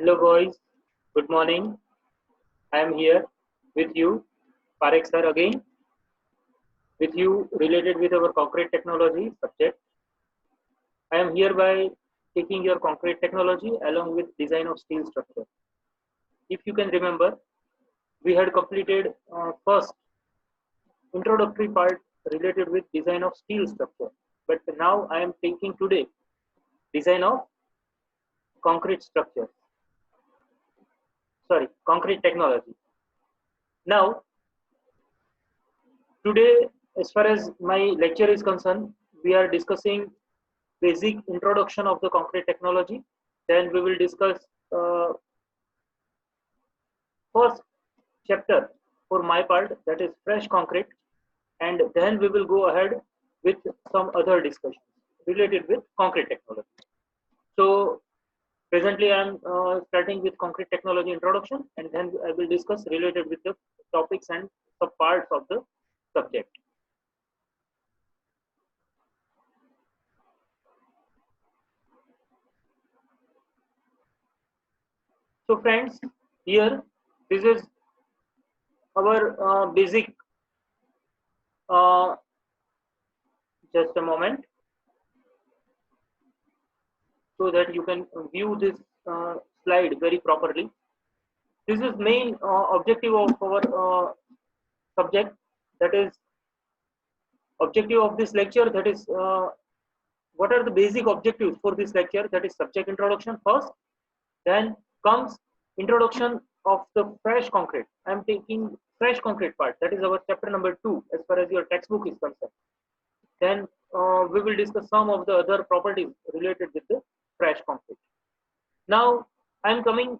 Hello boys, good morning. I am here with you, Parek sir again, with you related with our concrete technology subject. I am here by taking your concrete technology along with design of steel structure. If you can remember, we had completed first introductory part related with design of steel structure. But now I am taking today design of concrete structure. Sorry, concrete technology. Now, today, as far as my lecture is concerned, we are discussing basic introduction of the concrete technology. Then we will discuss first chapter for my part, that is fresh concrete, and then we will go ahead with some other discussions related with concrete technology. So presently I am starting with concrete technology introduction, and then I will discuss related with the topics and sub parts of the subject. So friends, here this is our basic, uh, just a moment, so that you can view this slide very properly. This is main objective of our subject, that is objective of this lecture, that is what are the basic objectives for this lecture, that is subject introduction first, then comes introduction of the fresh concrete. I am taking fresh concrete part, that is our chapter number 2 as far as your textbook is concerned. Then we will discuss some of the other properties related with the fresh concrete. Now I am coming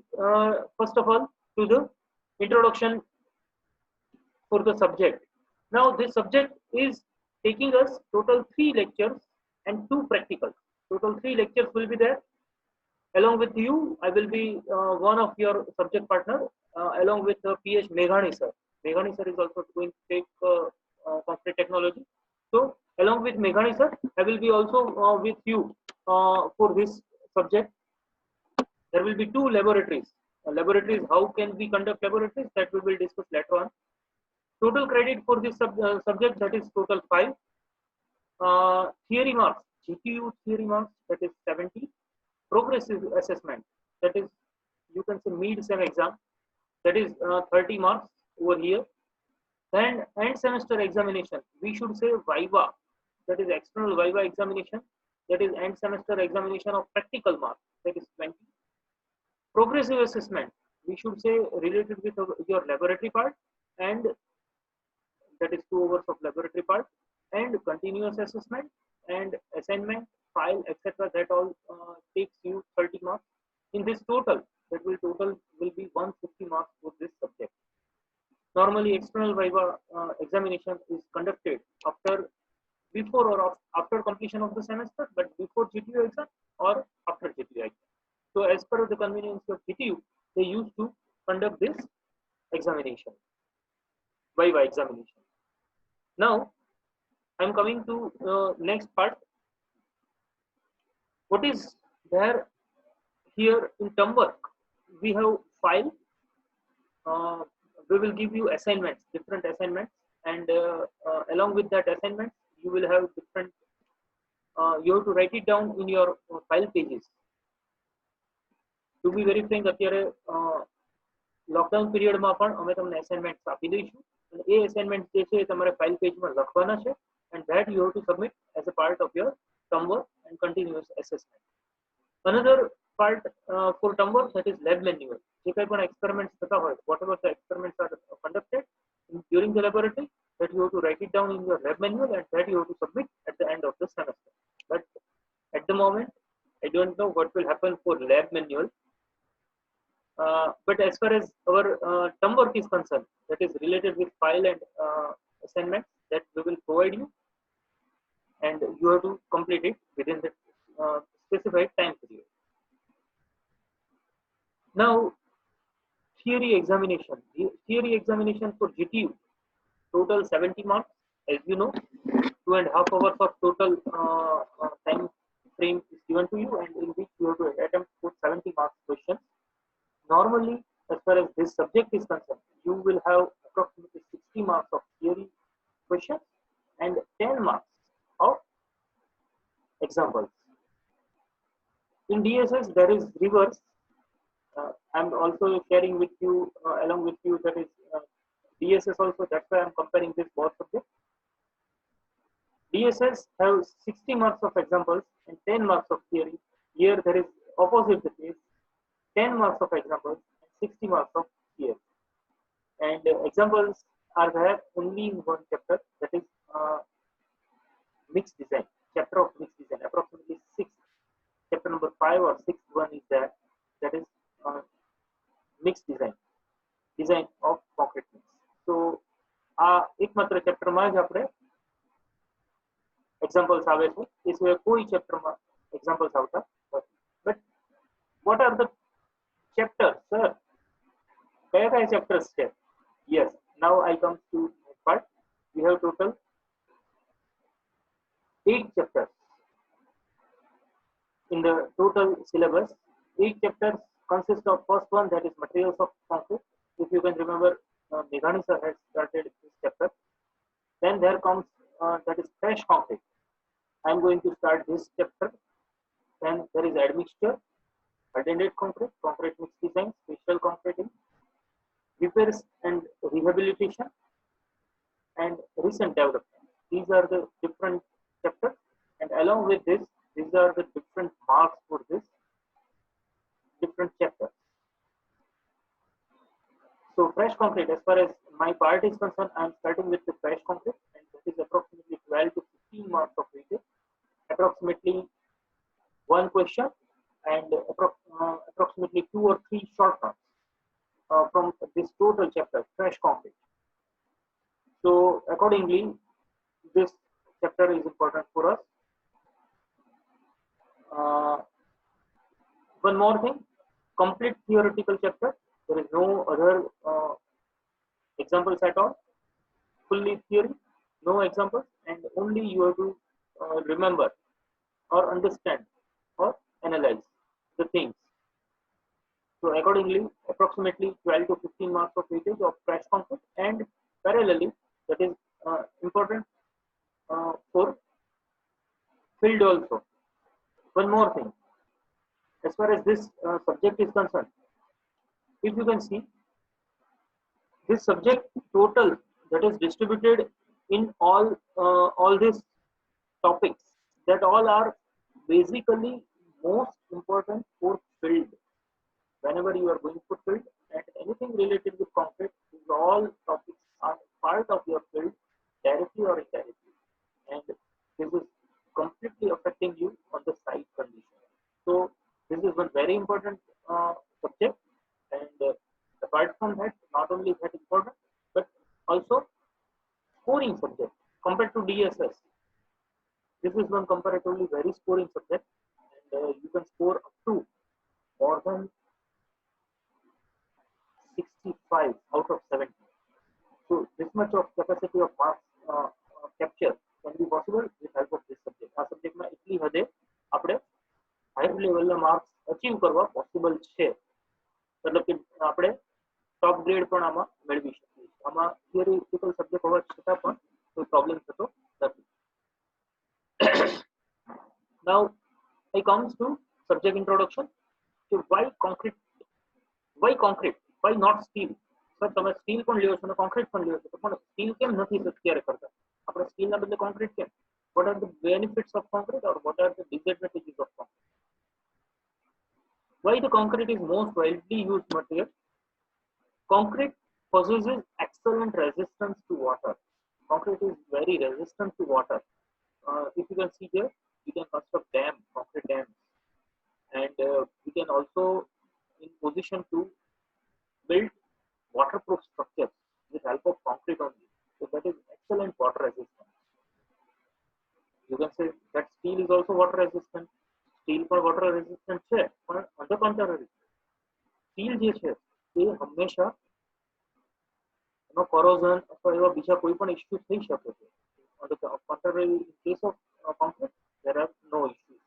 first of all to the introduction for the subject. Now this subject is taking us total 3 lectures and 2 practicals. Total 3 lectures will be there. Along with you, I will be one of your subject partner, along with PH Meghani sir. Meghani sir is also going to take concrete technology. So along with Meghani sir, I will be also with you for this subject. There will be 2 laboratories. Laboratories, how can we conduct laboratories, that we will discuss later on. Total credit for this subject, that is total 5. Theory marks, GPU theory marks, that is 70. Progressive assessment, that is, you can say mid-sem exam, that is 30 marks over here. Then end semester examination, we should say Viva, that is external Viva examination, that is end semester examination of practical marks, that is 20. Progressive assessment, we should say related with your laboratory part, and that is 2 hours of laboratory part, and continuous assessment and assignment, file, etc. That all takes you 30 marks. In this total, that will be 150 marks for this subject. Normally, external Viva examination is conducted before or after completion of the semester, but before GTU exam or after GTU exam. So as per the convenience of GTU, they used to conduct this examination, Viva examination. Now, I am coming to next part. What is there here in term work? We have file. We will give you assignments, different assignments, and along with that assignment, you will have different. You have to write it down in your file pages. To be very frank, અત્યારે lockdown પીરિયડમાં પણ અમે તમને assignments આપી દઈશું, અને એ assignment જે છે એ તમારે ફાઇલ પેજમાં લખવાના છે, and that you have to submit as a part of your term work and continuous assessment. Another part for term work, that is lab manual. જે કંઈ પણ experiments થતા હોય, whatever the experiments are conducted during the laboratory, that you have to write it down in your lab manual, and that you have to submit at the end of the semester. But at the moment, I don't know what will happen for lab manual. But as far as our term work is concerned, that is related with file and assignments, that we will provide you, and you have to complete it within the specified time period. Now, theory examination. Theory examination for GTU, total 70 marks. As you know, 2.5 hours of total time frame is given to you, and in which you have to attempt for 70 marks questions. normally, as far as this subject is concerned, you will have approximately 60 marks of theory questions and 10 marks of examples. In DSS, there is reverse. I'm also sharing with you, along with you, that is DSS also. That's why I'm comparing this both subjects. DSS have 60 marks of examples and 10 marks of theory. Here there is opposite the case, 10 marks of examples and 60 marks of theory. And examples are there only in one chapter, that is mixed design, chapter of mixed design, approximately 6, chapter number 5 or 6 one is there, that is mixed design, design of concrete mix. So એકમાત્ર ચેપ્ટરમાં જ આપણે examples આવે છે, એ સિવાય કોઈ ચેપ્ટરમાં examples આવતા નથી. But what are the chapter sir, કયા કયા ચેપ્ટર્સ છે? Yes, now I come to part. We have total 8 chapters in the total syllabus. 8 chapters consist of first one, that is materials of concrete. If you can remember, Meghani sir has started this chapter. Then there comes that is fresh concrete. I am going to start this chapter. Then there is admixture, hardened concrete, concrete mix design, special concreting, repairs and rehabilitation, and recent development. These are the different chapters, and along with this, these are the different marks for this different chapters. So fresh concrete, as far as my part is concerned, I am starting with the fresh concrete, and that is approximately 12 to 15 marks of weightage, approximately one question, and approximately 2 or 3 short terms from this total chapter, fresh concrete. So accordingly, this chapter is important for us. One more thing, complete theoretical chapter. There is no other examples at all. Fully theory, no examples, and only you have to remember or understand or analyze the things. So accordingly, approximately 12 to 15 marks of weightage of fresh concrete, and parallelly, that is important for field also. One more thing, as far as this subject is concerned, if you can see, this subject total that is distributed in all these topics, that all are basically most important for field. Whenever you are going for field, and anything related with concrete, these all topics are part of your field, directly or indirectly, and this is completely affecting you on the site condition. So this is one very important subject, and apart from that, not only that important, but also scoring subject compared to DSS. This is one comparatively very scoring subject, and you can score up to more than 65 out of 70. So this much of capacity of marks capture can be possible with help of this subject. આ સબ્જેક્ટમાં એટલી હદે આપણે higher લેવલના marks achieve કરવા possible છે, મતલબ કે આપણે ટોપ ગ્રેડ પણ આમાં મેળવી શકીએ છીએ. આમાં થિયરિટિકલ સબ્જેક્ટ હોવા છતાં પણ કોઈ પ્રોબ્લેમ થતો નથી. Now I comes to subject introduction. So why concrete, why not steel? Sir તમે સ્ટીલ પણ લ્યો છો અને કોન્ક્રીટ પણ લ્યો છો, પણ સ્ટીલ કેમ નથી અત્યારે કરતા? આપણે સ્ટીલના બદલે કોન્ક્રીટ કેમ? What are the benefits of concrete, or what are the disadvantages of concrete? Why the concrete is most widely used material? Concrete possesses excellent resistance to water. Concrete is very resistant to water. If you can see here, you can construct dams, concrete dams, and we can also in position to build waterproof structures with help of concrete only. So that is excellent water resistance. You can say that steel is also water resistant. Steel પણ water resistant છે, પણ on the contrary, steel જે છે એ હંમેશા એનો corrosion અથવા એવા બીજા કોઈ પણ ઇશ્યુ થઈ શકે છે. On the contrary, in case of concrete, there are no issues.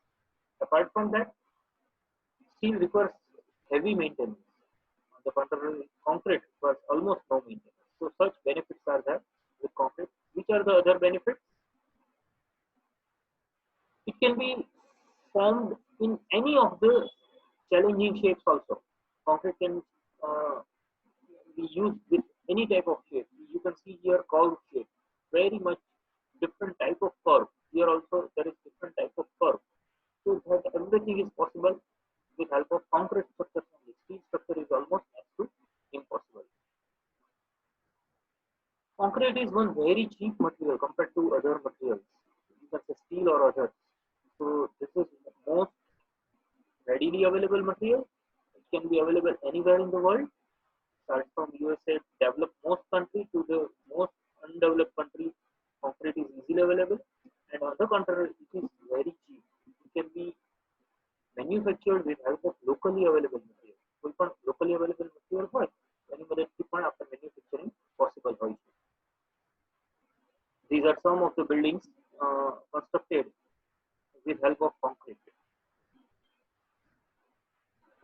Apart from that, steel requires heavy maintenance. On the contrary, concrete was almost no maintenance. So such benefits are there with concrete. Which are the other benefits? It can be formed in any of the challenging shapes also. Concrete can be used with any type of shape. You can see here curved shape, very much different type of curve. Here also there is different type of curve. So that everything is possible with help of concrete structure only. Steel structure is almost next to impossible. Concrete is one very cheap material compared to other materials. You can say steel or others. So this is the most readily available material. It can be available anywhere in the world. Start from USA, developed most country to the most undeveloped country. Concrete is easily available, and on the contrary, it is very cheap. It can be manufactured with help of locally available material. કોઈ પણ locally available material હોય એની મદદથી પણ આપણે manufacturing possible હોય છે. These are some of the buildings constructed with help of concrete.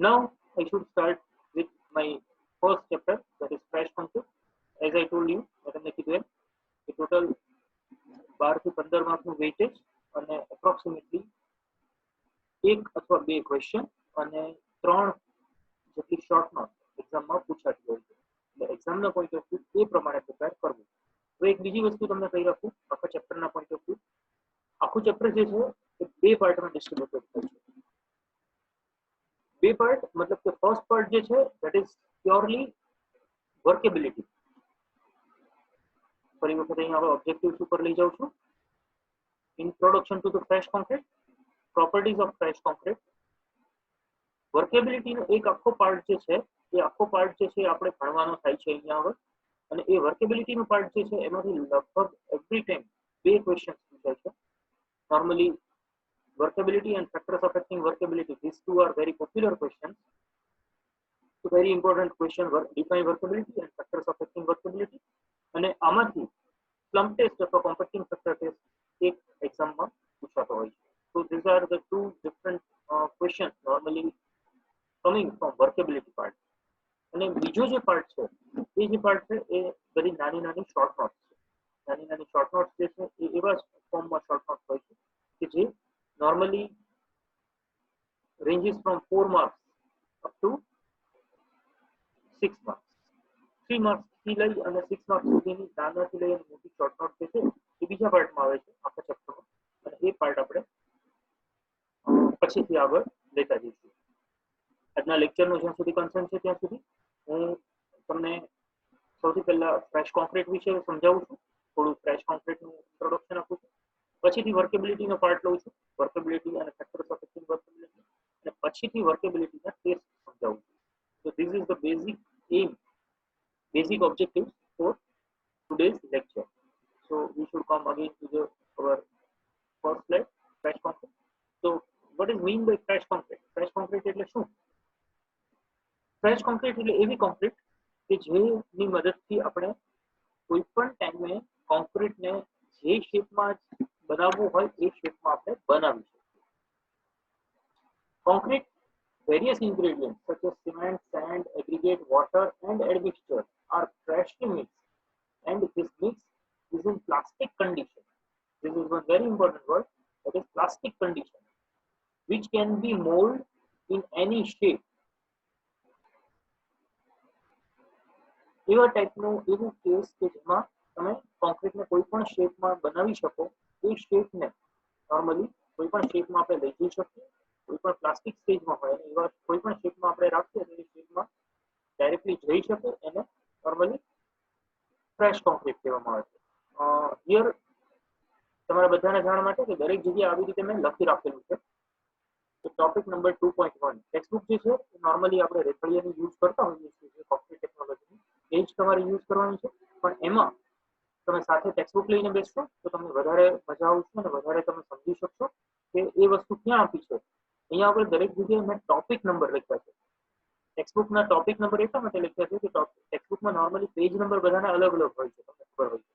Now I should start with my first chapter, that is fresh concrete. As I told you, the total 12 to 15 માર્કનું weightage અને approximately એક અથવા બે question અને 3 જેટલી short note એક્ઝામમાં પૂછાતી હોય છે. એટલે એક્ઝામના પોઈન્ટ ઓફ વ્યૂ એ પ્રમાણે પ્રિપેર કરવું. તો એક બીજી વસ્તુ તમને કહી રાખું, આખા ચેપ્ટરના પોઈન્ટ ઓફ વ્યૂ, આખું ચેપ્ટર જે છે એ બે પાર્ટમાં ડિસ્ટ્રીબ્યુટેડ થાય છે. બે પાર્ટ મતલબ કે ફર્સ્ટ પાર્ટ જે છે ધેટ ઇઝ પ્યોરલી વર્કેબિલિટી. ફરી વખત અહીં હવે ઓબ્જેક્ટિવ્સ ઉપર લઈ જાઉં છું. Introduction to the fresh concrete, properties of fresh concrete. વર્કેબિલિટીનો એક આખો પાર્ટ જે છે એ આખો પાર્ટ જે છે આપણે ભણવાનો થાય છે અહીંયા આગળ. અને એ વર્કેબિલિટીનો પાર્ટ જે છે એમાંથી લગભગ એવરી ટાઈમ બે ક્વેશ્ચન્સ પૂછાય છે. Normally workability and factors affecting workability, these two are very popular questions. So very important question, define workability and factors affecting workability. અને આમાંથી slump test અથવા compacting factor test એક એક્ઝામમાં પૂછાતો હોય છે. So these are the two different questions normally coming from workability part. અને બીજો જે પાર્ટ છે એ જે પાર્ટ છે એ બધી નાની નાની શોર્ટ નોટ્સ છે. નાની નાની શોર્ટ નોટ્સ જે છે એ એવા ફોર્મમાં શોર્ટ નોટ્સ હોય છે કે જે normally ranges from 4 marks up to 6 marks. 3 marks થી લઈ અને 6 marks સુધીની નાનાથી લઈ અને મોટી શોર્ટ નોટ જે છે એ બીજા પાર્ટમાં આવે છે આખા ચેપ્ટરમાં. અને એ પાર્ટ આપણે પછીથી આગળ લેતા જઈશું. આજના લેક્ચરનો જ્યાં સુધી કન્સર્ન છે ત્યાં સુધી હું તમને સૌથી પહેલા ફ્રેશ કોન્ક્રીટ વિશે સમજાવું છું, થોડું ફ્રેશ કોન્ક્રીટનું ઇન્ટ્રોડક્શન આપું છું. પછીથી વર્કેબિલિટીનો પાર્ટ લઉં છું, વર્કેબિલિટી અને ફેક્ટર્સ અફેક્ટિંગ વર્કેબિલિટી, અને પછીથી વર્કેબિલિટીના ટેસ્ટ સમજાવું છું. So this is the basic objectives for today's lecture. So we should come again to our first slide, fresh concrete. So what is mean by fresh concrete? Fresh concrete એટલે શું? Fresh concrete એટલે એવી concrete કે જેની મદદથી આપણે કોઈ પણ ટાઈમે કોન્ક્રીટને જે શેપમાં બનાવવું હોય એ શેપમાં આપણે બનાવી શકીએ. Concrete various ingredients such as cement, sand, aggregate, water and admixture are freshly mixed, and this mix is in plastic condition. This is one very important word, that is plastic condition, which can be molded in any shape. એવા ટાઈપનું એવું case કે જેમાં તમે કોન્ક્રીટને કોઈ પણ શેપમાં બનાવી શકો. એ શેપને નોર્મલી કોઈ પણ શેપમાં આપણે લઈ જઈ શકીએ. કોઈ પણ પ્લાસ્ટિક સ્ટેજમાં હોય અને એવા કોઈ પણ શેપમાં આપણે રાખીએ તો એ શેપમાં ડાયરેક્ટલી જઈ શકે. એને નોર્મલી ફ્રેશ કોન્ક્રીટ કહેવામાં આવે છે. હિયર તમારા બધાને જાણ માટે કે દરેક જગ્યાએ આવી રીતે મેં લખી રાખેલું છે. તો ટોપિક નંબર 2.1 ટેક્સ્ટબુક જે છે એ નોર્મલી આપણે રેખડીયાની યુઝ કરતા હોઈએ છીએ કોન્ક્રીટ ટેકનોલોજીની, એ જ તમારે યુઝ કરવાની છે. પણ એમાં તમે સાથે ટેક્સ્ટબુક લઈને બેસશો તો તમને વધારે મજા આવશે અને વધારે તમે સમજી શકશો કે એ વસ્તુ ક્યાં આપી છે. અહીંયા આપણે દરેક જગ્યાએ મેં ટોપિક નંબર લખ્યા છે. ટેક્સ્ટબુકના ટોપિક નંબર એટલા માટે લખ્યા છે કે ટેક્સ્ટબુકમાં નોર્મલી પેજ નંબર બધાના અલગ અલગ હોય છે, તમને ખબર હોય છે.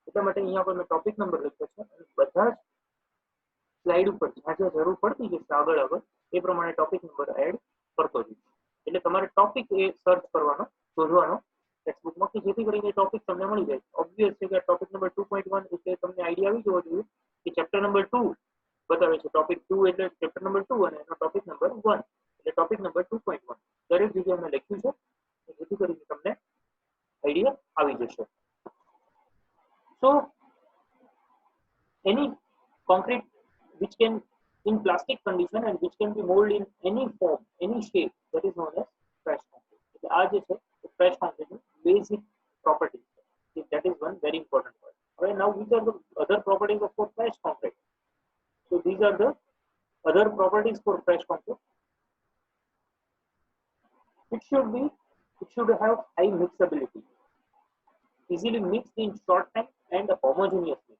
એટલા માટે અહીંયા પર મેં ટોપિક નંબર લખ્યો છે અને બધા જ સ્લાઇડ ઉપર જ્યાં જ્યાં જરૂર પડતી જશે આગળ આગળ એ પ્રમાણે ટોપિક નંબર એડ કરતો જઈશ. એટલે તમારે ટોપિક એ સર્ચ કરવાનો, શોધવાનો ટેક્સ્ટબુકમાં કે જેથી કરીને ટોપિક તમને મળી જાય. ઓબ્વિયસ છે કે ટોપિક નંબર 2.1 એટલે તમને આઈડિયા આવી જવો જોઈએ કે ચેપ્ટર નંબર 2 બતાવે છે. ટોપિક 2 એટલે ચેપ્ટર નંબર 2 અને એનો ટોપિક નંબર 1 એટલે ટોપિક નંબર 2.1 દરેક જગ્યાએ મેં લખ્યું છે જેથી કરીને તમને આઈડિયા આવી જશે. So any concrete which can in plastic condition and which can be molded in any form, any shape, that is known as fresh concrete. એટલે આ જે છે fresh concrete ની basic properties છે. That is one very important word. હવે now which are the other properties of fresh concrete? So these are the other properties for fresh concrete. It should have high mixability, easily mixed in short time and homogeneous mix.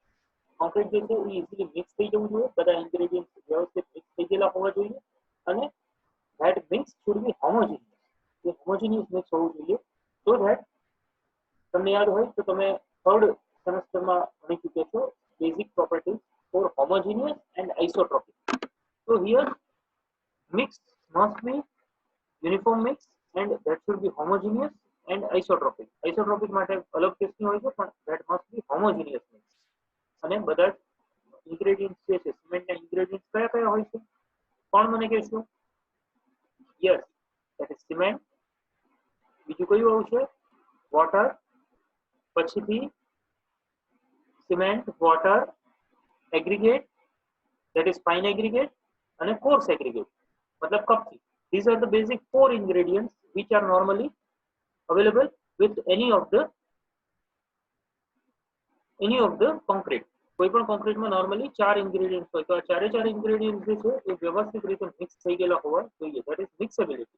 Concrete જે છે એ easily mix થઈ જવું જોઈએ, બધા ingredients વ્યવસ્થિત mix થઈ ગયેલા હોવા જોઈએ અને that mix should be homogeneous. A homogeneous mix હોવું જોઈએ so that તમને યાદ હોય તો તમે થર્ડ સેમેસ્ટરમાં ભણી ચૂક્યા છો basic properties for homogeneous and isotropic. So here mix must be uniform mix and that should be homogeneous and isotropic. Isotropic માટે અલગ ટેસ્ટની હોય છે પણ that must be homogeneous mix. અને બધા ઇન્ગ્રેડિયન્ટ્સ જે છે સિમેન્ટના ઇન્ગ્રેડિયન્ટ્સ કયા કયા હોય છે કોણ મને કહેશો? Yes, that is cement. બીજું કયું આવશે? વોટર. પછીથી cement, water, aggregate, that is fine aggregate અને coarse aggregate મતલબ કપચી. These are the basic 4 ingredients which are normally available with any of the concrete. કોઈ પણ કોન્ક્રીટમાં નોર્મલી 4 ઇન્ગ્રેડિયન્ટ્સ હોય તો આ ચારે ચાર ઇન્ગ્રેડિયન્ટ્સ જે છે એ વ્યવસ્થિત રીતે મિક્સ થઈ ગયેલા હોવા જોઈએ. That is mixability.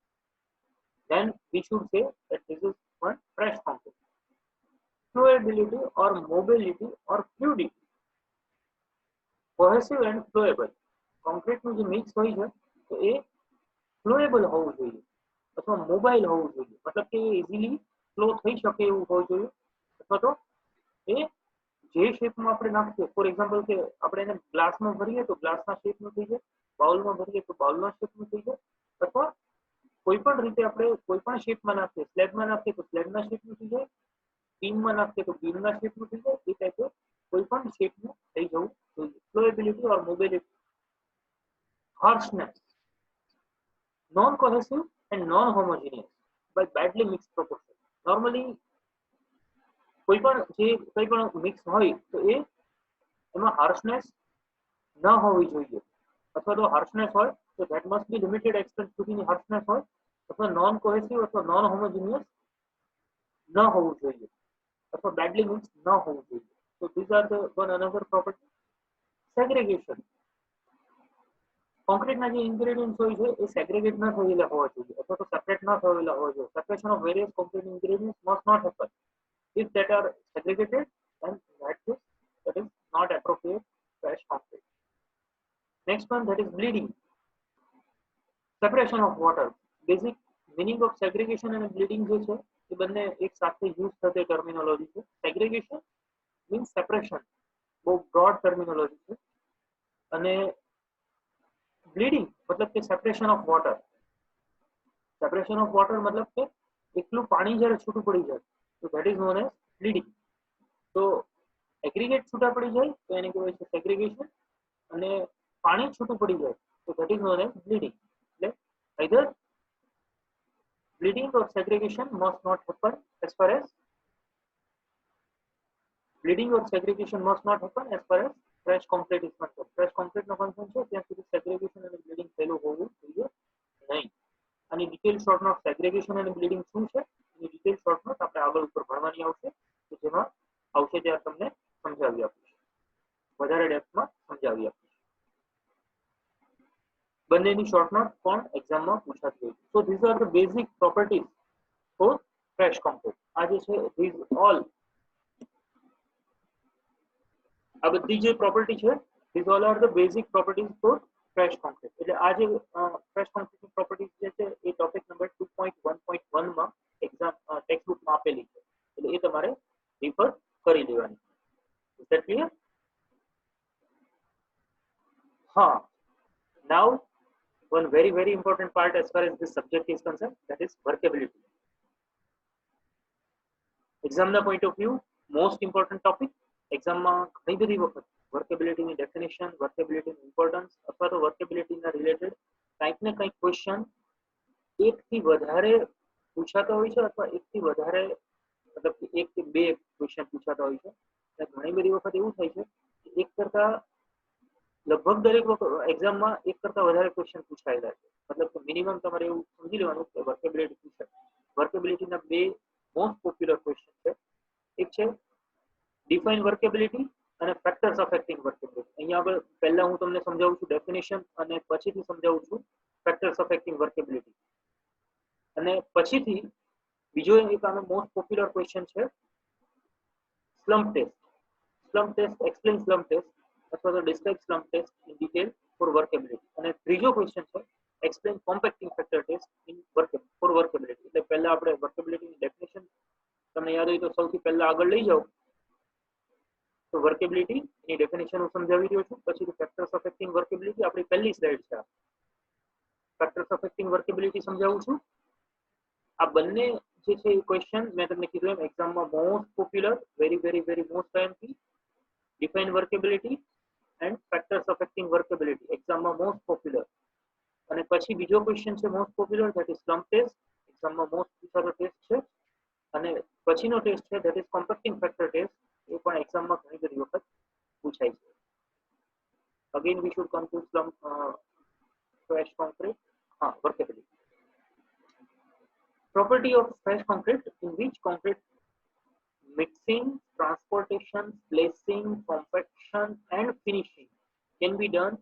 Then we should say that this is one fresh concrete. Flowability or mobility or fluidity. Cohesive and flowable. કોન્ક્રીટનું જે મિક્સ હોય છે તો એ ફ્લોએબલ હોવું જોઈએ અથવા મોબાઈલ હોવું જોઈએ, મતલબ કે ઇઝીલી ફ્લો થઈ શકે એવું હોવું જોઈએ અથવા તો એ જે શેપમાં આપણે નાખીએ, ફોર એક્ઝામ્પલ કે આપણે એને ગ્લાસમાં ભરીએ તો ગ્લાસના શેપનું થઈ જાય, બાઉલમાં ભરીએ તો બાઉલના શેપનું થઈ જાય અથવા કોઈ પણ રીતે આપણે કોઈ પણ શેપમાં નાખીએ, સ્લેબમાં નાખીએ તો સ્લેબના શેપનું થઈ જાય, બીમમાં નાખીએ તો બીમના શેપનું થઈ જાય. એ ટાઈપે કોઈ પણ શેપનું થઈ જવું જોઈએ. ફ્લોએબિલિટી ઓર mobility. harshness, non-cohesive and non-homogeneous by badly mixed proportion. Normally કોઈ પણ મિક્સ હોય તો એ એમાં હાર્શનેસ ન હોવી જોઈએ અથવા તો હાર્શનેસ હોય તો that must be limited extent સુધીની હાર્શનેસ હોય અથવા નોન કોહેસિવ અથવા નોન હોમોજીનિયસ ન હોવું જોઈએ અથવા બેડલી મિક્સ ન હોવું જોઈએ. So these are the one another property. Segregation. કોન્ક્રીટના જે ઇન્ગ્રેડિયન્ટ્સ હોય છે એ સેગ્રેગેટ ન થયેલા હોવા જોઈએ અથવા તો સેપરેટ ન થયેલા હોવા જોઈએ. Separation of various concrete ingredients must not happen. If that are segregated, then that is not appropriate fresh concrete. Next one, that is bleeding. Separation of water. Basic meaning of segregation and bleeding જે છે એ બંને એક સાથે use થતી terminology છે. Segregation means separation. બહુ broad terminology છે અને bleeding मतलब કે separation of water. Separation of water मतलब કે એકલું પાણી જ્યારે છૂટું પડી જાય so that is known as bleeding. So aggregate છૂટા પડી જાય તો એને કહેવાય છે segregation અને પાણી છૂટું પડી જાય so that is known as bleeding. એટલે either bleeding or segregation must not happen as far as fresh concrete is concerned. Fresh concrete no concern છે ત્યાં સુધી segregation અને bleeding થયેલું હોવું જોઈએ નહીં. અને ડિટેલ શોર્ટ નોટ સેગ્રેગેશન અને બ્લીડિંગ શું છે એની ડિટેલ શોર્ટ નોટ આપણે આગળ ઉપર ભણવાની આવશે તો જેમાં આવશે ત્યારે તમને સમજાવી આપીશ, વધારે ડેપ્થમાં સમજાવી આપીશ. બંનેની શોર્ટ નોટ પણ એક્ઝામમાં પૂછાતી હોય. So these are the basic properties for fresh concrete. આ જે છે ધીઝ ઓલ આ બધી જે પ્રોપર્ટી છે these all are the basic properties for fresh concrete. એટલે આ જે fresh concrete ની પ્રોપર્ટીઝ જે છે એ ટોપિક નંબર 2.1.1 માં એક્ઝામ ટેક્સ્ટ બુકમાં આપેલી છે એટલે એ તમારે રિફર કરી લેવાની. Is that clear? હા, now one very very important part as far as this subject is concerned, that is workability. Exam na point of view most important topic. Exam માં ઘણી બધી વખત વર્કેબિલિટી ની ડેફિનેશન, વર્કેબિલિટી ની importance અથવા તો workability ના રિલેટેડ કંઈક ને કંઈક ક્વેશ્ચન એક થી વધારે પૂછાતા હોય છે અથવા એક થી વધારે મતલબ કે એક થી બે ક્વેશ્ચન પૂછાતા હોય છે. ઘણી બધી વખત એવું થાય છે કે એક કરતા લગભગ દરેક એક્ઝામમાં એક કરતા વધારે ક્વેશ્ચન પૂછાયેલા છે. મતલબ કે મિનિમમ તમારે એવું સમજી લેવાનું કે વર્કેબિલિટી પૂછાય. વર્કેબિલિટીના બે મોસ્ટ પોપ્યુલર ક્વેશ્ચન છે. એક છે ડિફાઇન વર્કેબિલિટી અને ફેક્ટર્સ અફેક્ટિંગ વર્કેબિલિટી. અહીંયા આગળ પહેલા હું તમને સમજાવું છું ડેફિનેશન અને પછીથી સમજાવું છું ફેક્ટર્સ અફેક્ટિંગ વર્કેબિલિટી. અને પછીથી બીજો એક આનો મોસ્ટ પોપ્યુલર ક્વેશ્ચન છે slump test. Slump test, explain slump test અથવા તો describe slump test in detail for workability. અને ત્રીજો ક્વેશ્ચન છે explain compacting factor test in for workability. એટલે પહેલા આપણે વર્કેબિલિટીની ડેફિનેશન તમને યાદ હોય તો સૌથી પહેલા આગળ લઈ જાઓ તો વર્કેબિલિટી ની ડેફિનેશન હું સમજાવી રહ્યો છું. પછી ફેક્ટર્સ અફેક્ટિંગ વર્કેબિલિટી આપણી પહેલી સ્લાઇડ છે. ફેક્ટર્સ અફેક્ટિંગ વર્કેબિલિટી સમજાવું છું. આ બંને જે છે ક્વેશ્ચન મેં તમને કીધું એમ એક્ઝામમાં most popular, very most IMP. Define workability and factors affecting workability એક્ઝામમાં મોસ્ટ પોપ્યુલર. અને પછી બીજો ક્વેશ્ચન છે most popular, that is slump test. એક્ઝામમાં મોસ્ટ પૂછાતો ટેસ્ટ છે. અને પછીનો ટેસ્ટ છે that is compacting factor test. એ પણ એક્ઝામમાં ઘણી બધી વખત પૂછાય છે. Again we should come to slump fresh concrete. Workability. Property of fresh concrete, in which concrete mixing, transportation, placing, compaction and finishing can be done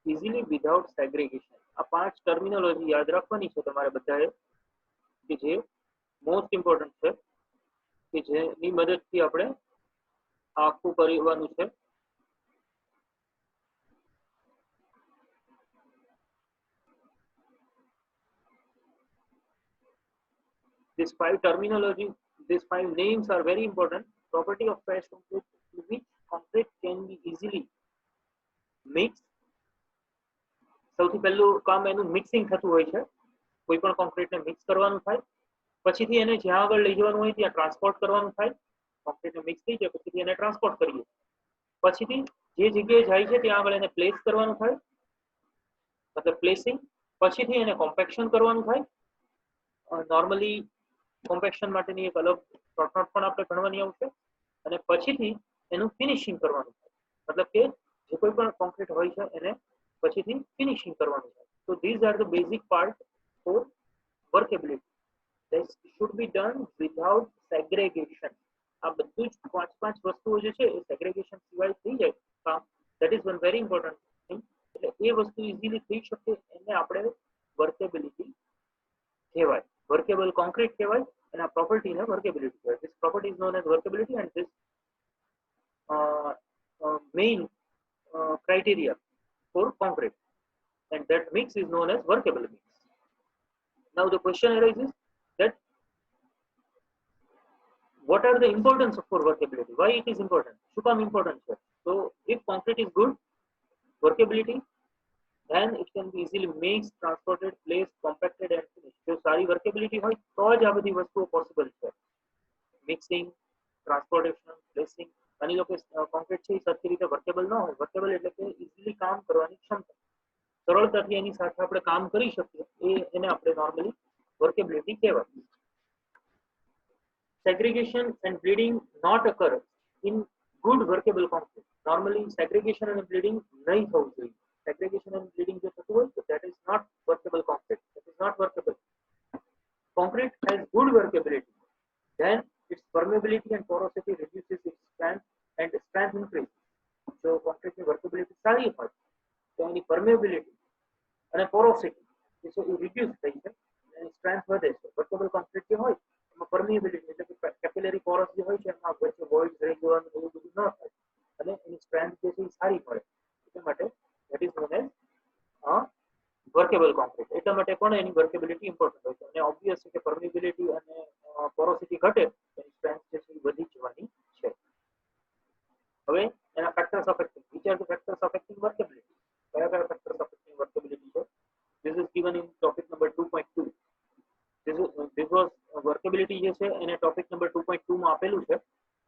easily without segregation. આ પાંચ ટર્મિનોલોજી યાદ રાખવાની છે તમારે બધાએ કે જે મોસ્ટ ઇમ્પોર્ટન્ટ છે કે જેની મદદથી આપણે આખું કરવાનું છે. These five terminology, these five names are very important. Property of fresh concrete, in which concrete can be easily mixed. સૌથી પહેલું કામ એનું મિક્સિંગ થતું હોય છે. કોઈ પણ કોન્ક્રીટને મિક્સ કરવાનું થાય, પછીથી એને જ્યાં આગળ લઈ જવાનું હોય ત્યાં ટ્રાન્સપોર્ટ કરવાનું થાય. કોન્ક્રીટને મિક્સ થઈ જાય પછીથી એને ટ્રાન્સપોર્ટ કરીએ. પછીથી જે જગ્યાએ જાય છે ત્યાં આગળ એને પ્લેસ કરવાનું થાય, મતલબ પ્લેસિંગ. પછીથી એને કોમ્પેક્શન કરવાનું થાય. નોર્મલી કોમ્પેક્શન માટેની એક અલગ શોર્ટનોટ પણ આપણે ગણવાની આવશે. અને પછીથી એનું ફિનિશિંગ કરવાનું થાય, મતલબ કે જે કોઈ પણ કોન્ક્રીટ હોય છે એને પછીથી ફિનિશિંગ કરવાનું થાય. So these are the basic part for workability. This should be done without segregation. આ બધું જ પાંચ વસ્તુઓ જે છે એ સેગ્રેગેશન સિવાય થઈ જાય કામ. That is one very important thing. એટલે એ વસ્તુ ઇઝીલી થઈ શકે એને આપણે વર્કેબિલિટી કહેવાય. વર્કેબલ કોન્ક્રીટ કહેવાય અને આ પ્રોપર્ટીને વર્કેબિલિટી કહેવાય. This property is known as workability and this main criteria for concrete, and that mix is known as workable mix. Now the question arises that what are the importance for workability? Why it is important? Should come important here. So if concrete is good workability, then it can be easily mixed, transported, placed, compacted and finished. જો સારી workability હોય તો જ આ બધી વસ્તુઓ possible છે. Mixing, transportation, placing. માની લો કે કોન્ક્રીટ છે એ સરખી રીતે વર્કેબલ ન હોય. વર્કેબલ એટલે કે ઇઝીલી કામ કરવાની ક્ષમતા, સરળતાથી એની સાથે આપણે કામ કરી શકીએ, એને આપણે નોર્મલી વર્કેબિલિટી કહેવાય. Segregation and bleeding not occur in good workable concrete. Normally segregation and bleeding નહીં થવું જોઈએ. Segregation and bleeding જો થતું હોય તો that is not workable concrete. That is not workable. Concrete has good workability, then its permeability and porosity reduces its strength and strength increases. So concrete ની workability સારી હોય તો એની permeability અને porosity જે છે એ reduce થઈ છે અને strength વધે છે. workable concrete જે હોય એમાં permeability એટલે કે capillary porous જે હોય છે એમાં વચ્ચે voids રહી જવાનું એવું બધું ન થાય અને એની strength જે છે એ સારી મળે. એટલા માટે that is known as workable concrete. એટલા માટે પણ એની વર્કેબિલિટી ઇમ્પોર્ટન્ટ હોય છે. અને ઓબ્વિયસ છે કે permeability અને porosity ઘટે એની strength જે છે એ વધી જવાની છે. હવે એના factors affecting, which are the factors affecting workability? કયા કયા factors affecting workability છે? This is given this was workability જે છે એને ટોપિક નંબર 2.2 માં આપેલું છે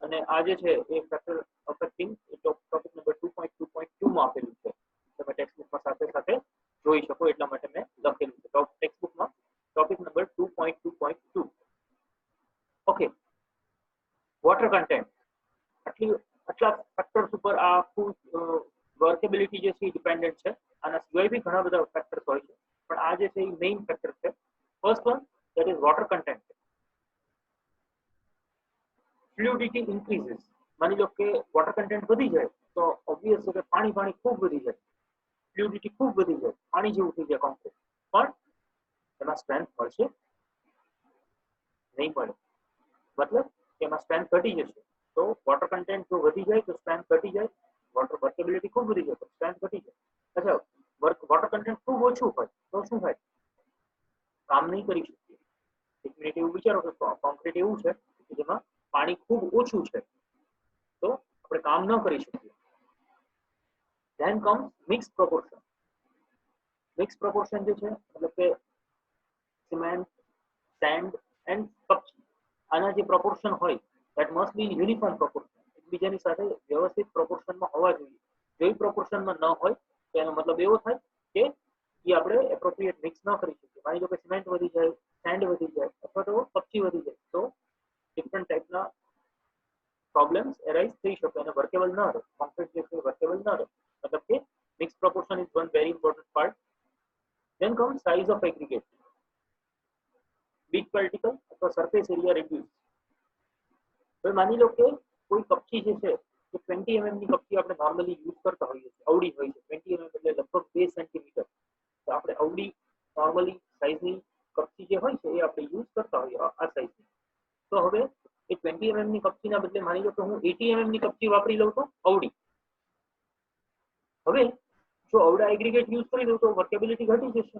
અને આ જે છે એ ફેક્ટર અફેક્ટિંગ ટોપિક નંબર 2.2.2 માં આપેલું છે. તમે ટેક્સ્ટ બુકમાં સાથે સાથે જોઈ શકો એટલા માટે મેં લખેલું છે ટેક્સ્ટ બુકમાં topic number 2.2.2. Okay, water content આટલા ફેક્ટર્સ ઉપર આ આખું વર્કેબિલિટી જે છે ડિપેન્ડન્ટ છે. આના સિવાય બી ઘણા બધા ફેક્ટર્સ હોય છે પણ આ જે છે એ મેઇન ફેક્ટર છે. First one that is water content. Fluidity increases. માની લો કે વોટર કન્ટેન્ટ વધી જાય તો ઓબ્વિયસ છે કે પાણી ખૂબ વધી જાય, ફ્લુઇડિટી ખૂબ વધી જાય, પાણી જેવું થઈ જાય કોન્ક્રીટ, પણ એમાં સ્ટ્રેન્થ મળશે નહીં મળે. મતલબ કે એમાં સ્ટ્રેન્થ ઘટી જશે. તો વોટર કન્ટેન્ટ જો વધી જાય તો સ્ટ્રેન્થ ઘટી જાય, વોટર વર્કેબિલિટી ખૂબ વધી જાય તો સ્ટ્રેન્થ ઘટી જાય. અચ્છા, વોટર કન્ટેન્ટ ખૂબ ઓછું હોય તો શું થાય? કામ નહીં કરી શકીએ. એક મિનિટ એવું વિચારો કે કોન્ક્રીટ એવું છે કે જેમાં પાણી ખૂબ ઓછું છે તો આપણે કામ ન કરી શકીએ. Then comes mix proportion. Mix proportion જે છે મતલબ કે સિમેન્ટ, સેન્ડ એન્ડ કપચી, આના જે પ્રોપોર્શન હોય that must be uniform proportion. એકબીજાની સાથે વ્યવસ્થિત પ્રોપોર્શનમાં હોવા જોઈએ. જો એ પ્રોપોર્શનમાં ન હોય તો એનો મતલબ એવો થાય કે એ આપણે એપ્રોપ્રિએટ મિક્સ ન કરી શકીએ. માની લો કે સિમેન્ટ વધી જાય, સેન્ડ વધી જાય અથવા તો કપચી વધી જાય તો ડિફરન્ટ ટાઈપના પ્રોબ્લેમ્સ એરાઇઝ થઈ શકે અને વર્કેબલ ન રહે. કોન્ક્રીટ જે છે વર્કેબલ ન રહે. મતલબ કે mix proportion is one very important part. Then comes size of aggregate. Big particle અથવા સરફેસ એરિયા રિડ્યુસ. હવે માની લો કે કોઈ કપચી જે છે એ 20 mm ની કપચી આપણે નોર્મલી યુઝ કરતા હોઈએ છીએ, અવડી હોય છે 20 mm એટલે લગભગ 2 સેન્ટીમીટર. તો આપણે અવડી નોર્મલી સાઇઝની કપચી જે હોય છે એ આપણે યુઝ કરતા હોઈએ આ સાઇઝની. તો હવે એ 20 mm ની કપચીના બદલે માની લો કે હું 80 mm ની કપચી વાપરી લઉં તો અવડી. હવે જો અવડા એગ્રીગેટ યુઝ કરી દઉં તો વર્કેબિલિટી ઘટી જશે,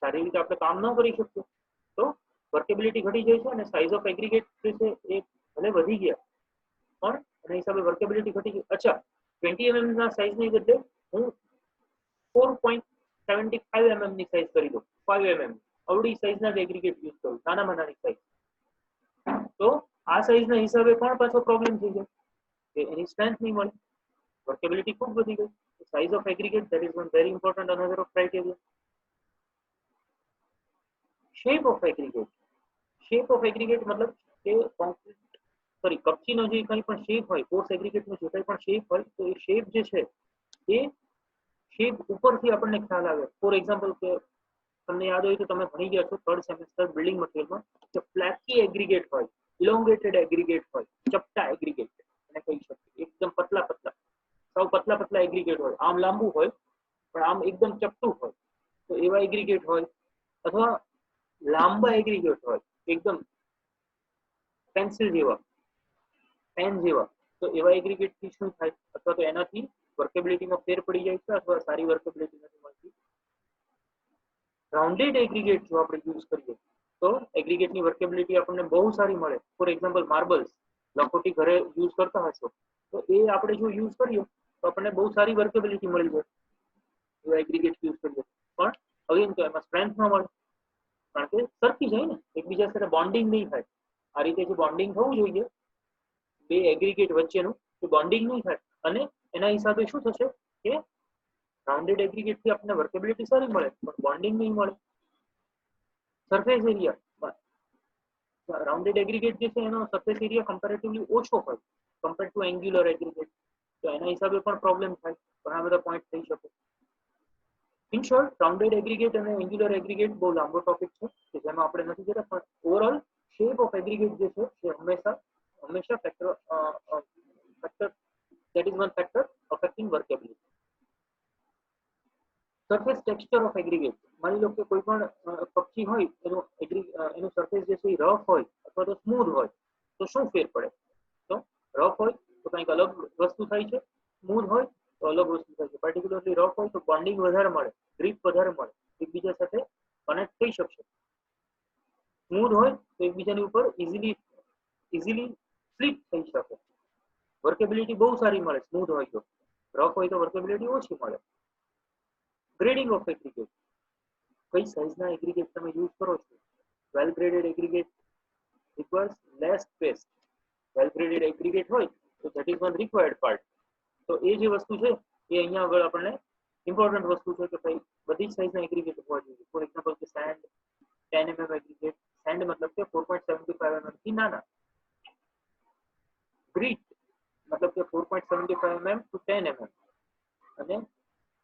સારી રીતે આપણે કામ ન કરી શકીએ. તો વર્કેબિલિટી ઘટી જાય છે અને સાઇઝ ઓફ એગ્રીગેટ જે છે એ ભલે વધી ગયા પણ એના હિસાબે વર્કેબિલિટી ઘટી ગઈ. અચ્છા, 20 mm ના સાઇઝની બદલે હું 4.75 mm ની સાઇઝ કરી દઉં, 5 mm અવડી સાઇઝના જ એગ્રીગેટ યુઝ કરું, નાનામાં નાની સાઇઝ. તો આ સાઇઝના હિસાબે પણ પાછો પ્રોબ્લેમ થઈ જાય કે એની સ્ટ્રેન્થ નહીં મળે, વર્કેબિલિટી ખૂબ વધી ગઈ. Size of aggregate that is one very important another of criteria. Shape of aggregate. Shape of aggregate મતલબ કે કોન્ક્રીટ સોરી કપચીનો જે કંઈ પણ શેપ હોય, કોર્સ એગ્રીગેટનો જે કંઈ પણ શેપ હોય તો એ શેપ જે છે એ શેપ ઉપરથી આપણને ખ્યાલ આવે. ફોર એક્ઝામ્પલ કે તમને યાદ હોય તો તમે ભણી ગયા છો થર્ડ સેમેસ્ટર બિલ્ડિંગ મટીરિયલમાં કે ફ્લેકી એગ્રીગેટ હોય, ઇલોંગેટેડ એગ્રીગેટ હોય, ચપટા એગ્રીગેટ એને કહી શકીએ. એકદમ પતલા પતલા એગ્રીગેટ હોય, આમ લાંબુ હોય પણ આમ એકદમ ચપટું હોય તો એવા એગ્રીગેટ હોય. અથવા લાંબા એગ્રીગેટ હોય એકદમ પેન્સિલ જેવા, પેન જેવા, તો એવા એગ્રીગેટથી શું થાય અથવા તો એનાથી વર્કેબિલિટીમાં ફેર પડી જાય છે અથવા સારી વર્કેબિલિટી નથી મળતી. રાઉન્ડેડ એગ્રીગેટ જો આપણે યુઝ કરીએ તો એગ્રીગેટની વર્કેબિલિટી આપણને બહુ સારી મળે. ફોર એક્ઝામ્પલ માર્બલ્સ, લખોટી ઘરે યુઝ કરતા હશો તો એ આપણે જો યુઝ કરીએ તો આપણને બહુ સારી વર્કેબિલિટી મળી જાય એવા એગ્રીગેટ યુઝ કરીએ. પણ અગેન તો એમાં સ્ટ્રેન્થ ન મળે કારણ કે સરખી જાય ને, એકબીજા સાથે બોન્ડિંગ નહીં થાય. આ રીતે જે બોન્ડિંગ થવું જોઈએ બે એગ્રીગેટ વચ્ચેનું એ બોન્ડિંગ નહીં થાય અને એના હિસાબે શું થશે કે રાઉન્ડેડ એગ્રીગેટથી આપણને વર્કેબિલિટી સારી મળે પણ બોન્ડિંગ નહીં મળે. સરફેસ એરિયા, રાઉન્ડેડ એગ્રીગેટ જે છે એનો સરફેસ એરિયા કમ્પેરેટિવલી ઓછો હોય કમ્પેર ટુ એંગ્યુલર એગ્રીગેટ, તો એના હિસાબે પણ પ્રોબ્લેમ થાય. ઘણા બધા પોઈન્ટ થઈ શકે. ઇન શોર્ટ, રાઉન્ડેડ એગ્રીગેટ અને એંગ્યુલર એગ્રીગેટ બહુ લાંબો ટોપિક છે કે જેમાં આપણે નથી જતા, પણ ઓવરઓલ શેપ ઓફ એગ્રીગેટ જે છે એ હંમેશા factor that is one factor affecting workability. Surface texture of aggregate. માની લો કે કોઈ પણ કપચી હોય એનું સરફેસ જે છે એ રફ હોય અથવા તો સ્મૂધ હોય તો શું ફેર પડે? તો રફ હોય તો કંઈક અલગ વસ્તુ થાય છે, સ્મૂધ હોય તો અલગ વસ્તુ થાય છે. પર્ટિક્યુલરલી રફ હોય તો બોન્ડિંગ વધારે મળે, ગ્રીપ વધારે મળે, એકબીજા સાથે કનેક્ટ થઈ શકશે. સ્મૂધ હોય તો એકબીજાની ઉપર ઇઝીલી સ્લીપ થઈ શકે, વર્કેબિલિટી બહુ સારી મળે સ્મૂધ હોય તો. રફ હોય તો વર્કેબિલિટી ઓછી મળે. Grading of aggregate. કઈ સાઇઝના એગ્રીગેટ તમે યુઝ કરો છો well graded aggregate requires less paste. Well graded aggregate હોય તો that is one required part. તો એ જે વસ્તુ છે એ અહીંયા આગળ આપણને ઇમ્પોર્ટન્ટ વસ્તુ છે કે ભાઈ બધી જ સાઇઝના એગ્રીગેટ હોવા જોઈએ. ફોર એક્ઝામ્પલ કે સેન્ડ 10 mm એગ્રીગેટ, સેન્ડ મતલબ કે 4.75 mm થી નાના, ગ્રીટ મતલબ કે 4.75 mm to 10 mm, અને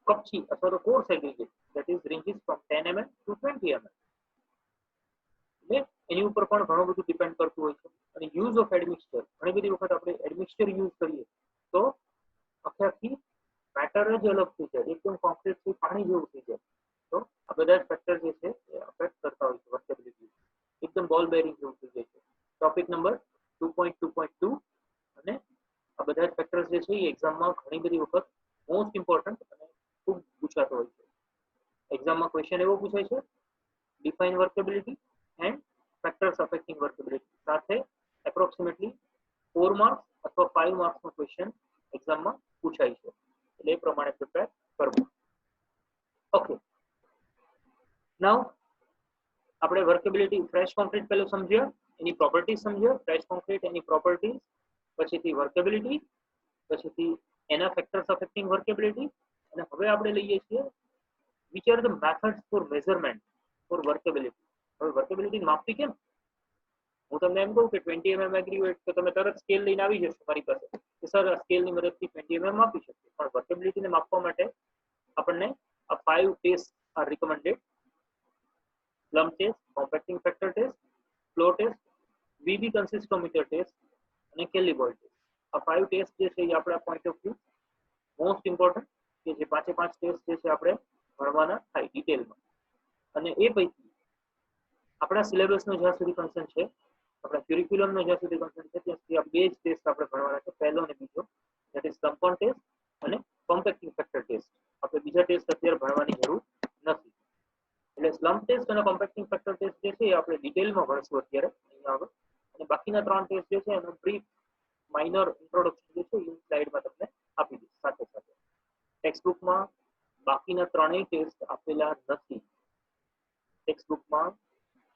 કપચી અથવા તો course aggregate that is ranges from 10 mm to 20 mm. એટલે એની ઉપર પણ ઘણું બધું ડિપેન્ડ કરતું હોય છે. અને યુઝ ઓફ એડમિક્સચર, ઘણી બધી વખત આપણે એડમિક્સચર યુઝ કરીએ તો આખી મેટર જ અલગ થઈ જાય, એકદમ કોમ્પ્લેક્સલી પાણી જેવું થઈ જાય. તો આ બધા જ ફેક્ટર જે છે એ અફેક્ટ કરતા હોય છે વર્કેબિલિટી, એકદમ બોલ બેરિંગ જેવું થઈ જાય છે. ટોપિક નંબર 2.2.2 અને આ બધા જ ફેક્ટર્સ જે છે એ એક્ઝામમાં ઘણી બધી વખત મોસ્ટ ઇમ્પોર્ટન્ટ અને ખૂબ પૂછાતો હોય છે. એક્ઝામમાં ક્વેશ્ચન એવો પૂછાય છે, define workability and factors affecting workability, સાથે એપ્રોક્સિમેટલી 4 માર્ક્સ અથવા 5 માર્ક્સનો ક્વેશ્ચન એક્ઝામમાં પૂછાય છે, એટલે એ પ્રમાણે પ્રિપેર કરવું. ઓકે, નાઉ આપણે વર્કેબિલિટી ફ્રેશ કોન્ક્રીટ પહેલો સમજ્યા, એની પ્રોપર્ટીઝ સમજ્યા, ફ્રેશ કોન્ક્રીટ એની પ્રોપર્ટીઝ, પછીથી વર્કેબિલિટી, પછીથી એના ફેક્ટર્સ અફેક્ટિંગ વર્કેબિલિટી, અને હવે આપણે લઈએ છીએ which are the methods for measurement for workability. હવે વર્કેબિલિટી માપવી કેમ? હું તમને એમ કહું કે 20 mm એગ્રીગેટ તો તમે તરત સ્કેલ લઈને આવી જશો મારી પાસે કે સર આ સ્કેલની મદદથી 20 mm માપી શકીએ, પણ વર્કેબિલિટીને માપવા માટે આપણને આ 5 test are recommended: slump test, compacting factor test, flow test, VB consistometer test અને કેલી બોલ ટેસ્ટ. આ 5 ટેસ્ટ જે છે એ આપણા point of view most important કે જે 5 ટેસ્ટ જે છે આપણે ભણવાના થાય ડિટેલમાં. અને એ પૈકી આપણા સિલેબસનો જ્યાં સુધી કન્સર્ન છે, આપણા ક્યુરિક્યુલમનો જ્યાં સુધી કન્સર્ન છે, ત્યાં સુધી આ બે જ ટેસ્ટ આપણે ભણવાના છે, પહેલો અને બીજો, ધેટ ઇઝ સ્લમ્પ ટેસ્ટ અને કોમ્પેક્ટિંગ ફેક્ટર ટેસ્ટ. આપણે બીજા ટેસ્ટ અત્યારે ભણવાની જરૂર નથી. એટલે સ્લમ્પ ટેસ્ટ અને કોમ્પેક્ટિંગ ફેક્ટર ટેસ્ટ જે છે એ આપણે ડિટેલમાં ભણશું અત્યારે અહીંયા આગળ, અને બાકીના 3 ટેસ્ટ જે છે એનો બ્રીફ માઇનર ઇન્ટ્રોડક્શન જે છે એ સ્લાઇડમાં તમને આપી દઈશ સાથે સાથે. ટેક્સ્ટબુકમાં બાકીના 3 ટેસ્ટ આપેલા નથી. ટેક્સ્ટબુકમાં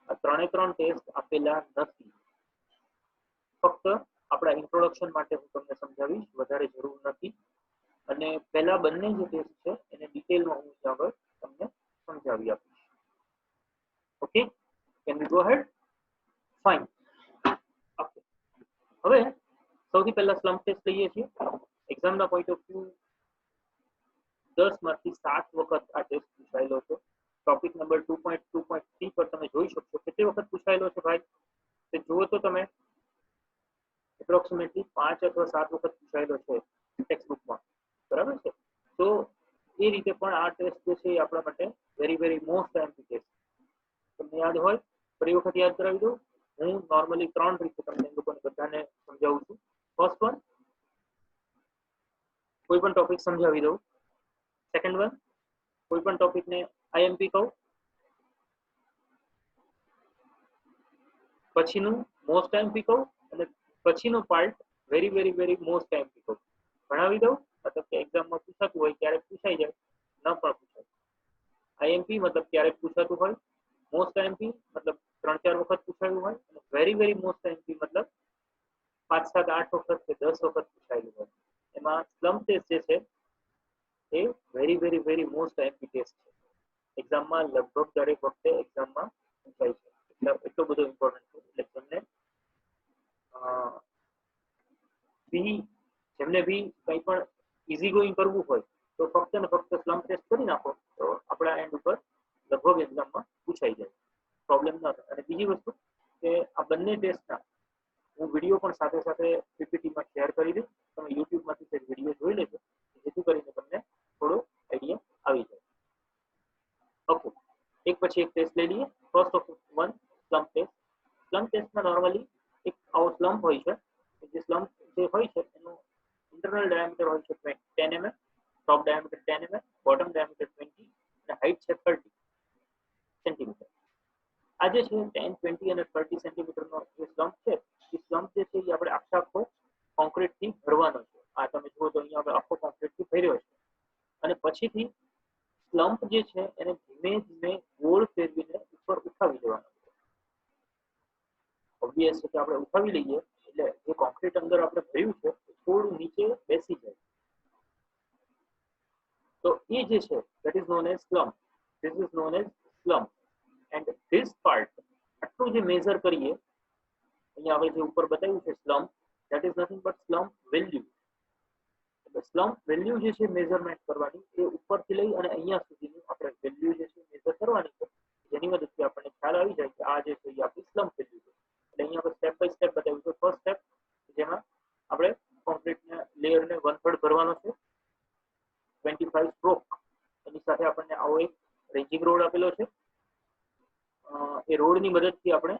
આ 3 ટેસ્ટ આપેલા નથી. ફક્ત આપણા ઇન્ટ્રોડક્શન માટે હું તમને સમજાવીશ, વધારે જરૂર નથી. અને પહેલા બંને જે ટેસ્ટ છે એને ડિટેલમાં હું આગળ તમને સમજાવી આપીશ. Okay, can we go ahead? Fine. Okay, હવે સૌથી પહેલા સ્લમ્પ ટેસ્ટ લઈએ છીએ. એક્ઝામના પોઈન્ટ ઓફ વ્યૂ 10 માંથી 7 વખત આ ટેસ્ટ પૂછાયેલો છે. ટોપિક નંબર 2.2.3 પર તમે જોઈ શકશો કેટલી વખત પૂછાયેલો છે ભાઈ. તે જુઓ તો તમે એપ્રોક્સિમેટલી 5 અથવા 7 વખત પૂછાયેલો છે ટેક્સ્ટબુકમાં, બરાબર છે. તો એ રીતે પણ આ ટેસ્ટ જે છે એ આપણા માટે very very most IMP test. તમને યાદ હોય ફરી વખત યાદ કરાવી દઉં. હું નોર્મલી 3 રીતે તમને લોકોને બધાને સમજાવું છું. ફર્સ્ટ વન, કોઈ પણ ટોપિક સમજાવી દઉં. સેકન્ડ વન, કોઈ પણ ટોપિકને આઈએમપી કહું. પછીનું મોસ્ટ આઈએમપી કહું, અને પછીનો part very very very most IMP કહું. ભણાવી દઉં, મતલબ કે એક્ઝામમાં પૂછાતું હોય ક્યારેક પૂછાઈ જાય, ન પણ પૂછાય. આઈએમપી મતલબ ક્યારેક પૂછાતું હોય, મોસ્ટ આઈએમપી મતલબ 3-4 વખત પૂછાયું હોય, અને વેરી વેરી મોસ્ટ આઈએમપી મતલબ 5-7-8 વખત કે 10 વખત પૂછાયેલું હોય. એમાં સ્લમ્પ ટેસ્ટ જે છે એ very very very most IMP test છે. એક્ઝામમાં લગભગ દરેક વખતે એક્ઝામમાં પૂછાય છે, એટલે એટલો બધો ઇમ્પોર્ટન્ટ છે. એટલે જેમને બી કંઈ પણ ઇઝી ગોઈંગ કરવું હોય તો ફક્ત ને ફક્ત સ્લમ્પ ટેસ્ટ કરી નાખો તો આપણા એન્ડ ઉપર લગભગ એક્ઝામમાં પૂછાઈ જાય, પ્રોબ્લેમ ન થાય. અને બીજી વસ્તુ કે આ બંને ટેસ્ટના હું વિડીયો પણ સાથે સાથે પીપીટીમાં શેર કરી દઈશ. તમે યુટ્યુબમાંથી તે વિડીયો જોઈ લેજો, જેથી કરીને તમને થોડો આઈડિયા આવી જાય. ઓકે, એક પછી એક ટેસ્ટ લઈ લઈએ. First of one, slump test. Slump ટેસ્ટમાં નોર્મલી એક આવો સ્લમ્પ હોય છે. જે સ્લમ્પ જે હોય છે એનું ઇન્ટરનલ ડાયામીટર હોય છે 10 mm, ટોપ ડાયામીટર 10 mm, બોટમ ડાયામીટર 20 અને હાઇટ છે 30 સેન્ટીમીટર. આ જે છે 10, 20 અને 30 સેન્ટીમીટરનો જે સ્લમ્પ છે એ સ્લમ્પ જે છે એ આપણે આખો કોન્ક્રીટથી ભરવાનો છે. આ તમે જુઓ તો અહીંયા આપણે આખો કોન્ક્રીટથી ભર્યો છે. અને પછીથી સ્લમ્પ જે છે એને ધીમે ધીમે ગોળ ફેરવીને ઉપર ઉઠાવી દેવાનો છે. ઓબ્વિયસ છે કે આપણે ઉઠાવી લઈએ એટલે જે કોન્ક્રીટ અંદર આપણે ભર્યું છે થોડું નીચે બેસી જાય તો એ જે છે that is known as slump. This is known as slump and this part આટલું જે મેઝર કરીએ અહીંયા હવે જે ઉપર બતાવ્યું છે slump, that is nothing but slump value. Slump value જે છે મેઝરમેન્ટ કરવાની એ ઉપરથી લઈ અને અહીંયા સુધીની આપણે વેલ્યુ જે છે મેઝર કરવાની છે જેની મદદથી આપણને ખ્યાલ આવી જાય કે આ જે છે એ આપણી સ્લમ્પ વેલ્યુ છે એટલે અહીંયા આપણે સ્ટેપ બાય સ્ટેપ બતાવ્યું છે ફર્સ્ટ સ્ટેપ જેમાં આપણે કોન્ક્રીટના લેયરને 1/3 ભરવાનો છે 25 સ્ટ્રોક એની સાથે આપણને આવો એક રેન્જિંગ રોડ આપેલો છે એ રોડની મદદથી આપણે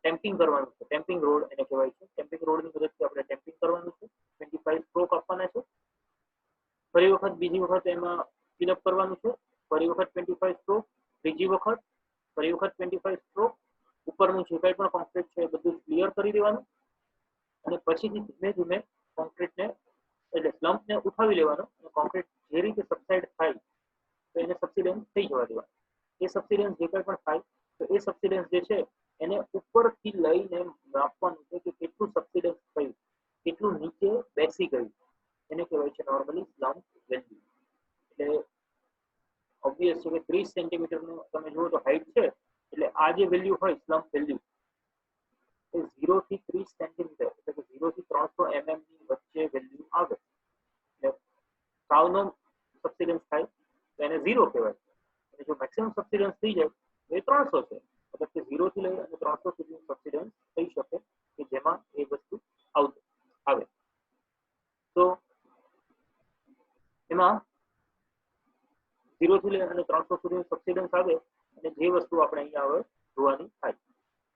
ટેમ્પિંગ કરવાનું છે ટેમ્પિંગ રોડ એને કહેવાય છે ટેમ્પિંગ રોડની મદદથી આપણે ટેમ્પિંગ કરવાનું છે 25 સ્ટ્રોક આપવાના છે ફરી વખત બીજી વખત એમાં ફિલઅપ કરવાનું છે ફરી વખત 25 સ્ટ્રોક ત્રીજી વખત ફરી વખત 25 સ્ટ્રોક ઉપરનું જે કંઈ પણ કોન્ક્રીટ છે એ બધું ક્લિયર કરી દેવાનું અને પછીથી ધીમે ધીમે કોન્ક્રીટને એટલે સ્લમ્પને ઉઠાવી લેવાનો અને કોન્ક્રીટ જે રીતે સબસાઇડ થાય તો એને સબસિડન્સ થઈ જવા દેવાનું એ સબસિડન્સ જે કંઈ પણ થાય તો એ સબસિડન્સ જે છે એને ઉપરથી લઈને માપવાનું છે કે કેટલું સબસિડન્સ થયું કેટલું નીચે બેસી ગયું એને કહેવાય છે નોર્મલી સ્લમ્પ વેલ્યુ એટલે ઓબ્વિયસ છે કે 30 સેન્ટીમીટરનું તમે જુઓ તો હાઈટ છે એટલે આ જે વેલ્યુ હોય સ્લમ્પ વેલ્યુ એ 0 થી 30 સેન્ટીમીટર એટલે કે 0 થી 300 mm ની વચ્ચે વેલ્યુ આવે એટલે સાવનો સબસિડન્સ થાય તો એને 0 કહેવાય અને જો મેક્સિમમ સબસિડન્સ થઈ જાય તો એ 300 છે મતલબ કે 0 થી લઈ અને 300 સુધીનું સબસિડન્સ થઈ શકે કે જેમાં એ વસ્તુ આવે તો એમાં 0 થી લઈ અને 300 સુધીનું સબસિડન્સ આવે અને જે વસ્તુ આપણે અહીંયા હવે જોવાની થાય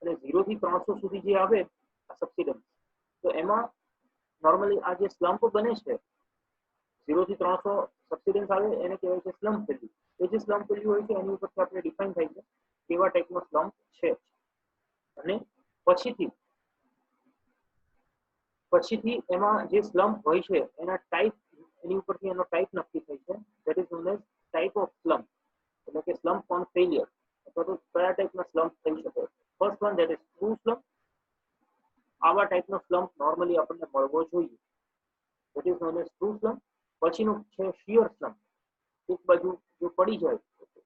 અને 0 થી 300 સુધી જે આવે આ સબસિડન્સ તો એમાં નોર્મલી આ જે સ્લમ્પ બને છે 0 થી 300 સબસિડન્સ આવે એને કહેવાય છે સ્લમ્પ વેલ્યુ એ જે સ્લમ્પ વેલ્યુ હોય છે એની ઉપરથી આપણે ડિફાઇન થાય છે કેવા ટાઈપનો સ્લમ્પ છે અને પછીથી એમાં જે સ્લમ્પ હોય છે એના ટાઈપ એની ઉપરથી એનો ટાઈપ નક્કી થાય છે that is known as type of slump એટલે કે સ્લમ્પ ઓન ફેલિયર અથવા તો કયા ટાઈપના સ્લમ્પ થઈ શકે first one that is true slump આવા ટાઈપનો સ્લમ્પ નોર્મલી આપણને મળવો જોઈએ that is known as true slump પછીનું છે શિયર સ્લમ્પ એક બાજુ જો પડી જાય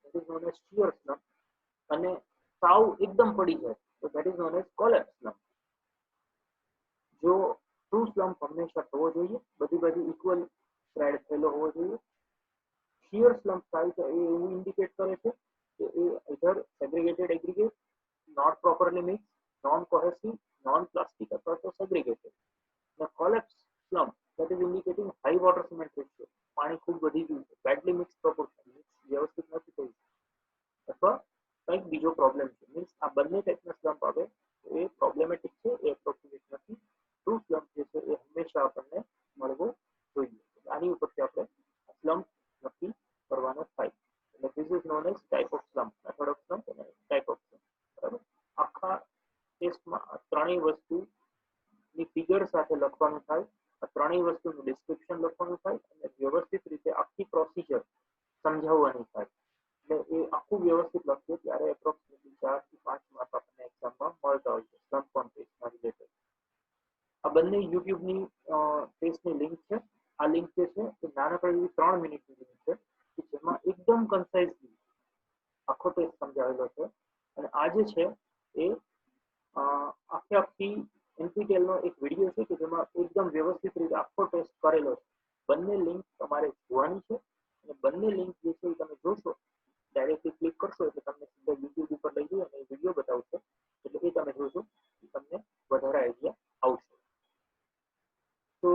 that is known as shear slump અને સાવ એકદમ પડી જાય તો that is known as collapse slump જો ટ્રુ સ્લમ્પ હંમેશા થવો જોઈએ બધી બાજુ ઇક્વલ સ્પ્રેડ થયેલો હોવો જોઈએ શિયર સ્લમ્પ થાય તો એ એવું ઇન્ડિકેટ કરે છે કે એ either segregated aggregate not properly mix non cohesive non plastic અથવા તો સેગ્રીગેટેડ અને collapse slump that is indicating high water cement ratio પાણી ખૂબ વધી ગયું છે બેડલી મિક્સ પ્રોપોર્શન વ્યવસ્થિત નથી થયું અથવા કંઈક બીજો પ્રોબ્લેમ છે મીન્સ આ બંને ટાઈપના સ્લમ્પ આવે તો એ પ્રોબ્લેમેટિક છે એ એપ્રોપ્રિએટ નથી ટ્રુ સ્લમ્પ જે છે એ હંમેશા આપણને મળવો જોઈએ આની ઉપરથી આપણે સ્લમ્પ નક્કી કરવાનો થાય એટલે this is known as type of slump method of slump અને ટાઈપ ઓફ સ્લમ્પ બરાબર આખા ટેસ્ટમાં આ ત્રણેય વસ્તુની ફિગર સાથે લખવાનું થાય આ ત્રણેય વસ્તુનું ડિસ્ક્રિપ્શન લખવાનું થાય અને વ્યવસ્થિત રીતે આખી પ્રોસિજર સમજાવવાની થાય એટલે એ આખું વ્યવસ્થિત લખીએ ત્યારે એપ્રોક્સિમેટલી 4 થી 5 માર્ક આપણને એક્ઝામમાં મળતા હોય છે સ્લમ્પ ઓન ટેસ્ટના રિલેટેડ આ બંને યુટ્યુબની ટેસ્ટની લિંક છે આ લિંક જે છે એ નાનકડી 3 મિનિટની લિંક છે કે જેમાં એકદમ કન્સાઇઝલી આખો ટેસ્ટ સમજાવેલો છે અને આ જે છે એ આખી NPTEL નો એક વિડીયો છે કે જેમાં એકદમ વ્યવસ્થિત રીતે આખો ટેસ્ટ કરેલો છે બંને લિંક તમારે જોવાની છે અને બંને લિંક જે છે એ તમે જોશો ડાયરેક્ટલી ક્લિક કરશો એટલે તમને સીધા યુટ્યુબ ઉપર લઈ જઈ અને વિડીયો બતાવશે એટલે એ તમે જોશો તમને વધારે આઈડિયા આવશે તો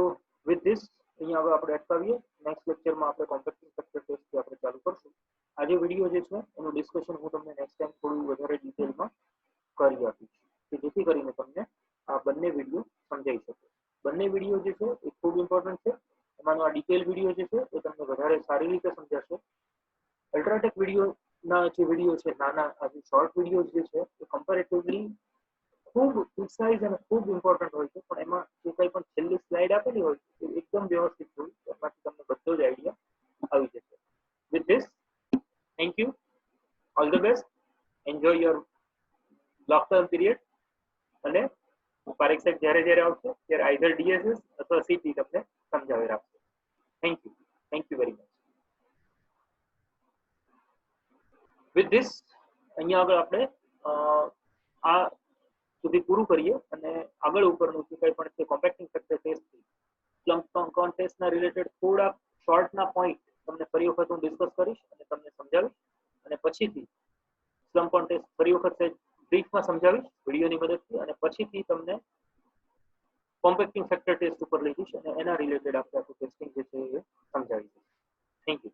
વિથ ધીસ અહીંયા હવે આપણે અટકાવીએ નેક્સ્ટ લેક્ચરમાં આપણે કોમ્પેક્ટિંગ ફેક્ટર ટેસ્ટથી આપણે ચાલુ કરશું આ જે વિડીયો જે છે એનું ડિસ્કશન હું તમને નેક્સ્ટ ટાઈમ થોડું વધારે ડિટેલમાં કરી આપીશ કે જેથી કરીને તમને આ બંને વિડીયો સમજાઈ શકે બંને વિડીયો જે છે એ ખૂબ ઇમ્પોર્ટન્ટ છે એમાંનો આ ડિટેલ વિડીયો જે છે એ તમને વધારે સારી રીતે સમજાશે અલ્ટ્રાટેક વિડીયોના જે વિડીયો છે નાના આ જે શોર્ટ વિડીયો જે છે એ કમ્પેરેટિવલી ખૂબ પ્રિસાઇઝ અને ખૂબ ઇમ્પોર્ટન્ટ હોય છે પણ એમાં જે કંઈ પણ છેલ્લી સ્લાઇડ આપેલી હોય એ એકદમ વ્યવસ્થિત હોય એમાંથી તમને બધો જ આઈડિયા આવી જશે with this thank you all the best enjoy your lockdown period અને પારીક્ષક જ્યારે જ્યારે આવશે ત્યારે આઈધર ડીએસએસ અથવા સીટી તમને સમજાવી રાખશે. Thank you very much. With this અહીંયા આગળ આપણે આ સુધી પૂરું કરીએ અને આગળ ઉપરનું જે કંઈ પણ છે કોમ્પેક્ટિંગ ફેક્ટર ટેસ્ટ સ્લમ્પ કોન્ટેસ્ટના રિલેટેડ થોડા શોર્ટના પોઈન્ટ તમને ફરી વખત હું ડિસ્કસ કરીશ અને તમને સમજાવીશ અને પછીથી સ્લમ્પ કોન્ટેસ્ટ ફરી વખત બ્રીફમાં સમજાવીશ વિડીયોની મદદથી અને પછીથી તમને કોમ્પેક્ટિંગ ફેક્ટર ટેસ્ટ ઉપર લઈ જઈશ અને એના રિલેટેડ આપણે આખું ટેસ્ટિંગ જે છે એ સમજાવીશ. Thank you.